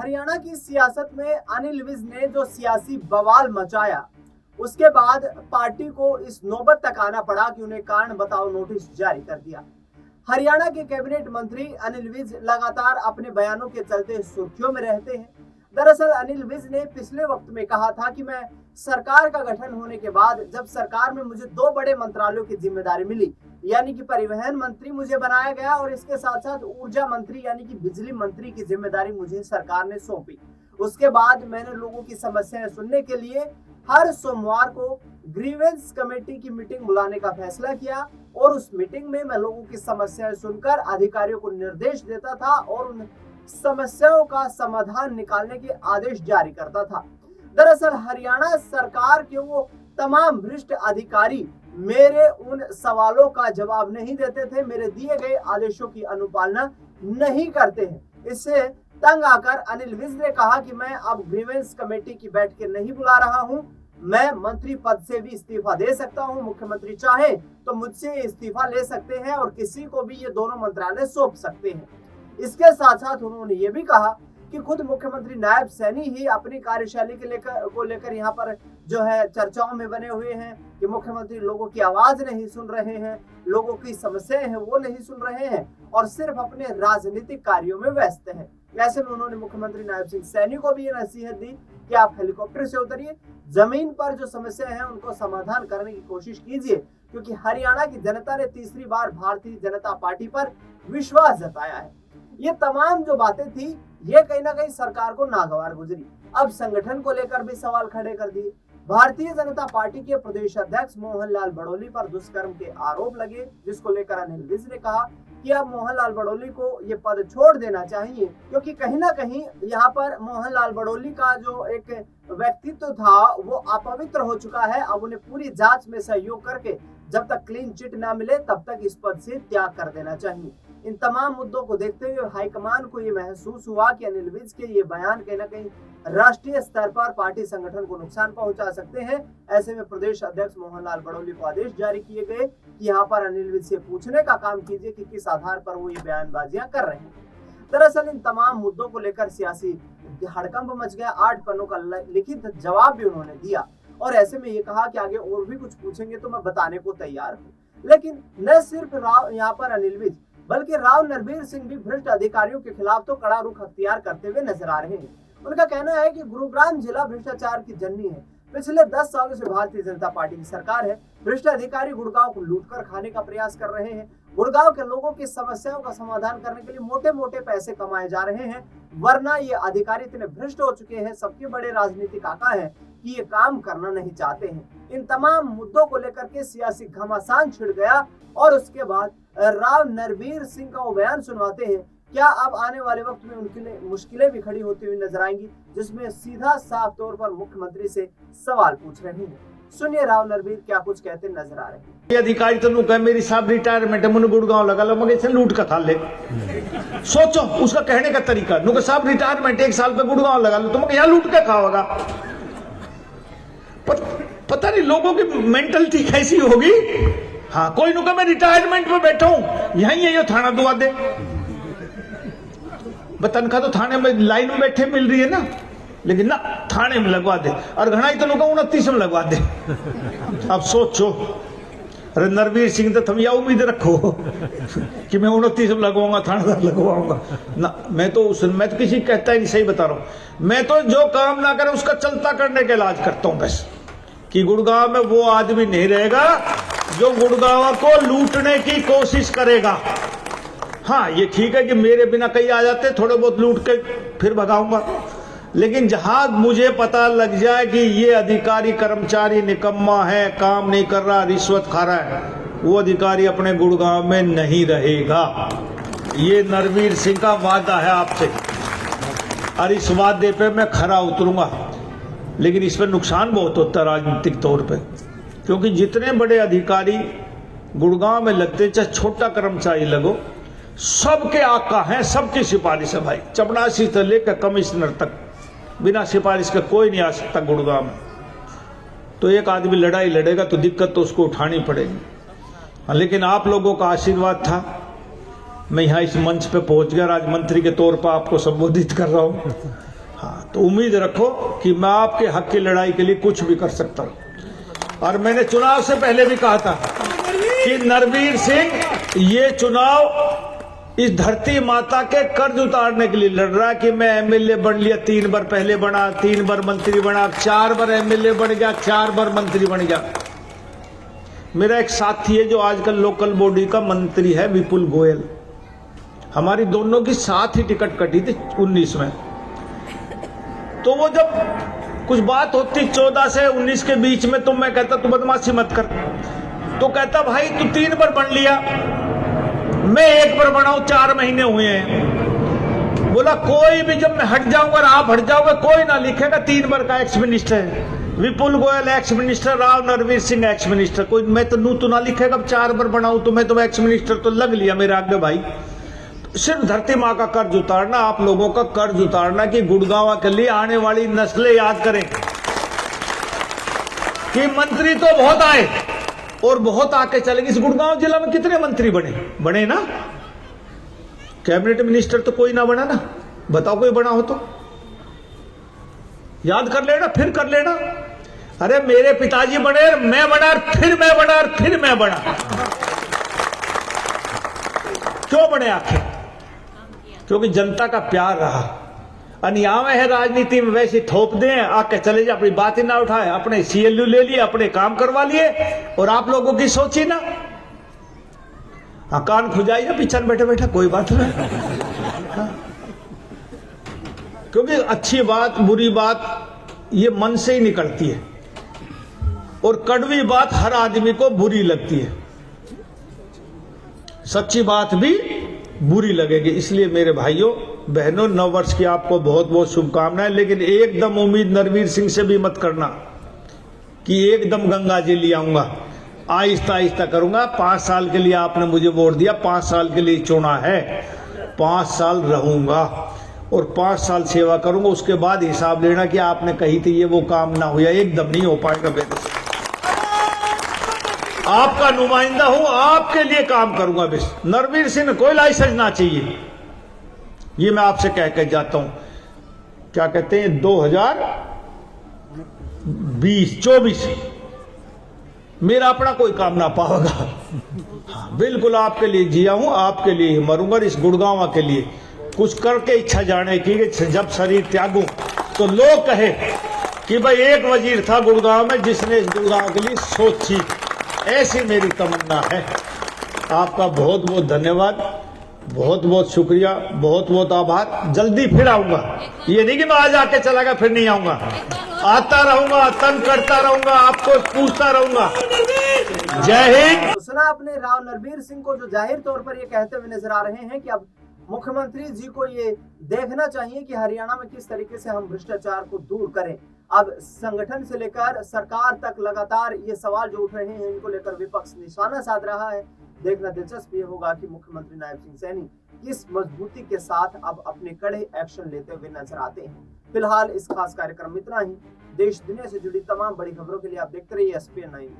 हरियाणा की सियासत में अनिल विज ने जो सियासी बवाल मचाया, उसके बाद पार्टी को इस नौबत तक आना पड़ा कि उन्हें कारण बताओ नोटिस जारी कर दिया। हरियाणा के कैबिनेट मंत्री अनिल विज लगातार अपने बयानों के चलते सुर्खियों में रहते हैं। दरअसल अनिल विज ने पिछले वक्त में कहा था कि मैं सरकार का गठन होने के बाद जब सरकार में मुझे 2 बड़े मंत्रालयों की जिम्मेदारी मिली, यानी कि परिवहन मंत्री मुझे बनाया गया और इसके साथ साथ ऊर्जा मंत्री यानी कि बिजली मंत्री की जिम्मेदारी मुझे सरकार ने सौंपी। उसके बाद मैंने लोगों की समस्याएं सुनने के लिए हर सोमवार को ग्रीवेंस कमेटी की मीटिंग बुलाने का फैसला किया और उस मीटिंग में मैं लोगों की समस्याएं सुनकर अधिकारियों को निर्देश देता था और उन समस्याओं का समाधान निकालने के आदेश जारी करता था। दरअसल हरियाणा सरकार के वो तमाम भ्रष्ट अधिकारी मेरे उन सवालों का जवाब नहीं देते थे, मेरे दिए गए आदेशों की अनुपालना नहीं करते हैं। इससे तंग आकर अनिल विज ने कहा कि मैं अब ग्रीवेंस कमेटी की बैठकें नहीं बुला रहा हूं, मैं मंत्री पद से भी इस्तीफा दे सकता हूं, मुख्यमंत्री चाहे तो मुझसे इस्तीफा ले सकते हैं और किसी को भी ये दोनों मंत्रालय सौंप सकते हैं। इसके साथ साथ उन्होंने ये भी कहा कि खुद मुख्यमंत्री नायब सैनी ही अपनी कार्यशैली को लेकर यहाँ पर जो है चर्चाओं में बने हुए हैं कि मुख्यमंत्री लोगों की आवाज नहीं सुन रहे हैं, लोगों की समस्याएं हैं वो नहीं सुन रहे हैं और सिर्फ अपने राजनीतिक कार्यों में व्यस्त हैं। ऐसे में उन्होंने मुख्यमंत्री नायब सिंह सैनी को भी ये नसीहत दी कि आप हेलीकॉप्टर से उतरिए, जमीन पर जो समस्याएं हैं उनको समाधान करने की कोशिश कीजिए, क्योंकि हरियाणा की जनता ने तीसरी बार भारतीय जनता पार्टी पर विश्वास जताया है। ये तमाम जो बातें थी ये कहीं ना कहीं सरकार को नागवार गुजरी। अब संगठन को लेकर भी सवाल खड़े कर दिए। भारतीय जनता पार्टी के प्रदेश अध्यक्ष मोहनलाल बड़ोली पर दुष्कर्म के आरोप लगे, जिसको लेकर अनिल विज ने कहा कि अब मोहनलाल बड़ोली को ये पद छोड़ देना चाहिए, क्योंकि कहीं ना कहीं यहाँ पर मोहनलाल बड़ोली का जो एक व्यक्तित्व था वो अपवित्र हो चुका है। अब उन्हें पूरी जांच में सहयोग करके जब तक क्लीन चिट ना मिले तब तक इस पद से त्याग कर देना चाहिए। इन तमाम मुद्दों को देखते हुए हाईकमान को ये महसूस हुआ कि अनिल विज के ये बयान कहीं ना कहीं राष्ट्रीय स्तर पर पार्टी संगठन को नुकसान पहुंचा सकते हैं। ऐसे में प्रदेश अध्यक्ष मोहनलाल बड़ोली को आदेश जारी किए गए कि यहाँ पर अनिल विज से पूछने का काम कीजिए कि किस आधार पर वो ये बयानबाजियां कर रहे हैं। दरअसल इन तमाम मुद्दों को लेकर सियासी हड़कंप मच गया। 8 पन्नों का लिखित जवाब भी उन्होंने दिया और ऐसे में ये कहा कि आगे और भी कुछ पूछेंगे तो मैं बताने को तैयार हूँ। लेकिन न सिर्फ यहाँ पर अनिल विज बल्कि राव नरबीर सिंह भी भ्रष्ट अधिकारियों के खिलाफ तो कड़ा रुख अख्तियार करते हुए नजर आ रहे हैं। उनका कहना है कि गुरुग्राम जिला भ्रष्टाचार की जननी है। पिछले 10 सालों से भारतीय जनता पार्टी की सरकार है। भ्रष्ट अधिकारी गुड़गांव को लूटकर खाने का प्रयास कर रहे हैं। गुड़गांव के लोगों की समस्याओं का समाधान करने के लिए मोटे मोटे पैसे कमाए जा रहे हैं, वरना ये अधिकारी इतने भ्रष्ट हो चुके हैं, सबके बड़े राजनीतिक आका है कि ये काम करना नहीं चाहते हैं। इन तमाम मुद्दों को लेकर के सियासी घमासान छिड़ गया और उसके बाद राव नरबीर सिंह का वो बयान सुनवाते हैं। क्या अब आने वाले वक्त में उनके लिए मुश्किलें भी खड़ी होती हुई नजर आएंगी, जिसमें सीधा साफ तौर पर मुख्यमंत्री से सवाल पूछ रहे हैं। सुनिए राव नरबीर क्या कुछ कहते नजर आ रहे हैं। ये अधिकारी तो नु कहे मेरी साहब रिटायरमेंट है, मुझे गुड़गांव लगा लो, मगर इसे लूट का खा ले। सोचो उसका कहने का तरीका, नु साहब रिटायरमेंट 1 साल पे गुड़गांव लगा लो, तुम यहाँ लूट के खाओगा। पता नहीं लोगों की मेंटलिटी कैसी होगी। हाँ, कोई नुका मैं रिटायरमेंट पे बैठा हूं, यही है, ये थाना दुआ दे। तनख्वाह तो थाने में लाइन में बैठे मिल रही है ना, लेकिन ना थाने में लगवा दे और घना ही तो नुका 29 में लगवा दे। अब सोचो, अरे नरबीर सिंह तो तुम यह उम्मीद रखो कि मैं 29 में लगवाऊंगा, थानेदार लगवाऊंगा ना। मैं तो किसी कहता ही नहीं, सही बता रहा हूं। मैं तो जो काम ना करे उसका चलता करने का इलाज करता हूं बस, कि गुड़गांव में वो आदमी नहीं रहेगा जो गुड़गांव को लूटने की कोशिश करेगा। हाँ, ये ठीक है कि मेरे बिना कई आ जाते, थोड़े बहुत लूट के फिर भगाऊंगा, लेकिन जहां मुझे पता लग जाए कि ये अधिकारी कर्मचारी निकम्मा है, काम नहीं कर रहा, रिश्वत खा रहा है, वो अधिकारी अपने गुड़गांव में नहीं रहेगा। ये नरबीर सिंह का वादा है आपसे और इस वादे पे मैं खरा उतरूंगा। लेकिन इस पर नुकसान बहुत होता है राजनीतिक तौर पे, क्योंकि जितने बड़े अधिकारी गुड़गांव में लगते, चाहे छोटा कर्मचारी लगो, सबके आका हैं, सबकी सिफारिश है भाई। चपड़ासी से लेकर कमिश्नर तक बिना सिफारिश के कोई नहीं आ सकता गुड़गांव में। तो एक आदमी लड़ाई लड़ेगा तो दिक्कत तो उसको उठानी पड़ेगी। लेकिन आप लोगों का आशीर्वाद था, मैं यहाँ इस मंच पे पहुंच गया, आज मंत्री के तौर पर आपको संबोधित कर रहा हूँ। हाँ, तो उम्मीद रखो कि मैं आपके हक की लड़ाई के लिए कुछ भी कर सकता हूं। और मैंने चुनाव से पहले भी कहा था कि नरवीर सिंह ये चुनाव इस धरती माता के कर्ज उतारने के लिए लड़ रहा है कि मैं एमएलए बन लिया, 3 बार पहले बना, 3 बार मंत्री बना, 4 बार एमएलए बन गया, 4 बार मंत्री बन गया। मेरा एक साथी है जो आजकल लोकल बॉडी का मंत्री है, विपुल गोयल। हमारी दोनों की साथ ही टिकट कटी थी 19 में। तो वो जब कुछ बात होती 14 से 19 के बीच में, तो मैं कहता तू बदमाशी मत कर। तो कहता भाई तू 3 बार बन लिया, मैं 1 बार बना हूं, 4 महीने हुए हैं। बोला कोई भी, जब मैं हट जाऊंगा और आप हट जाओगे, कोई ना लिखेगा 3 बार का एक्स मिनिस्टर है। Vipul Goyal ex minister, Rao Narbir Singh ex minister. कोई मैं तो नू तो ना लिखेगा 4 बार बनाऊं तो मैं तो एक्स मिनिस्टर तो लग लिया मेरे आगे भाई। सिर्फ धरती माँ का कर्ज उतारना, आप लोगों का कर्ज उतारना कि गुड़गांव के लिए आने वाली नस्लें याद करें कि मंत्री तो बहुत आए और बहुत आके चले गए। इस गुड़गांव जिला में कितने मंत्री बने ना? कैबिनेट मिनिस्टर तो कोई ना बना ना, बताओ कोई बना हो तो याद कर लेना, फिर कर लेना। अरे मेरे पिताजी बने, मैं बना, फिर मैं बना, फिर मैं बना। क्यों बने आखिर? क्योंकि जनता का प्यार रहा। अनियाव है राजनीति में, वैसे थोप दें, आके चले जाए, अपनी बात ही ना उठाए, अपने सीएलयू ले लिए, अपने काम करवा लिए और आप लोगों की सोची ना। हाँ, कान खुजाई ना पीछे बैठे बैठे, कोई बात नहीं। हाँ। क्योंकि अच्छी बात बुरी बात ये मन से ही निकलती है और कड़वी बात हर आदमी को बुरी लगती है, सच्ची बात भी बुरी लगेगी। इसलिए मेरे भाइयों बहनों, 9 वर्ष की आपको बहुत बहुत शुभकामनाएं। लेकिन एकदम उम्मीद नरवीर सिंह से भी मत करना कि एकदम गंगा जी ले आऊंगा। आहिस्ता आहिस्ता करूंगा। 5 साल के लिए आपने मुझे वोट दिया, 5 साल के लिए चुना है, 5 साल रहूंगा और 5 साल सेवा करूंगा। उसके बाद हिसाब लेना कि आपने कही थी ये वो काम ना हुआ। एकदम नहीं हो पाएगा बेटे। आपका नुमाइंदा हूं, आपके लिए काम करूंगा। बस नरवीर सिंह कोई लाइसेंस ना चाहिए, ये मैं आपसे कह के जाता हूं। क्या कहते हैं 2024 मेरा अपना कोई काम ना पाएगा। हाँ, बिल्कुल आपके लिए जिया हूं, आपके लिए ही मरूंगा। इस गुड़गांव के लिए कुछ करके इच्छा जाने की जब शरीर त्यागूं तो लोग कहे कि भाई एक वजीर था गुड़गांव में जिसने इस गुड़गांव के लिए सोची। ऐसी मेरी तमन्ना है। आपका बहुत बहुत धन्यवाद, बहुत बहुत शुक्रिया, बहुत बहुत आभार। जल्दी फिर आऊंगा, ये नहीं कि मैं आज आके चला गया फिर नहीं आऊंगा। आता रहूंगा, तंग करता रहूंगा, आपको पूछता रहूंगा। जय हिंद। तो सुना आपने राव नरवीर सिंह को, जो जाहिर तौर पर ये कहते हुए नजर आ रहे हैं कि अब मुख्यमंत्री जी को ये देखना चाहिए कि हरियाणा में किस तरीके से हम भ्रष्टाचार को दूर करें। अब संगठन से लेकर सरकार तक लगातार ये सवाल जो उठ रहे हैं, इनको लेकर विपक्ष निशाना साध रहा है। देखना दिलचस्प ये होगा कि मुख्यमंत्री नायब सिंह सैनी किस मजबूती के साथ अब अपने कड़े एक्शन लेते हुए नजर आते हैं। फिलहाल इस खास कार्यक्रम में इतना ही। देश दुनिया से जुड़ी तमाम बड़ी खबरों के लिए आप देखते रहिए SPN 9।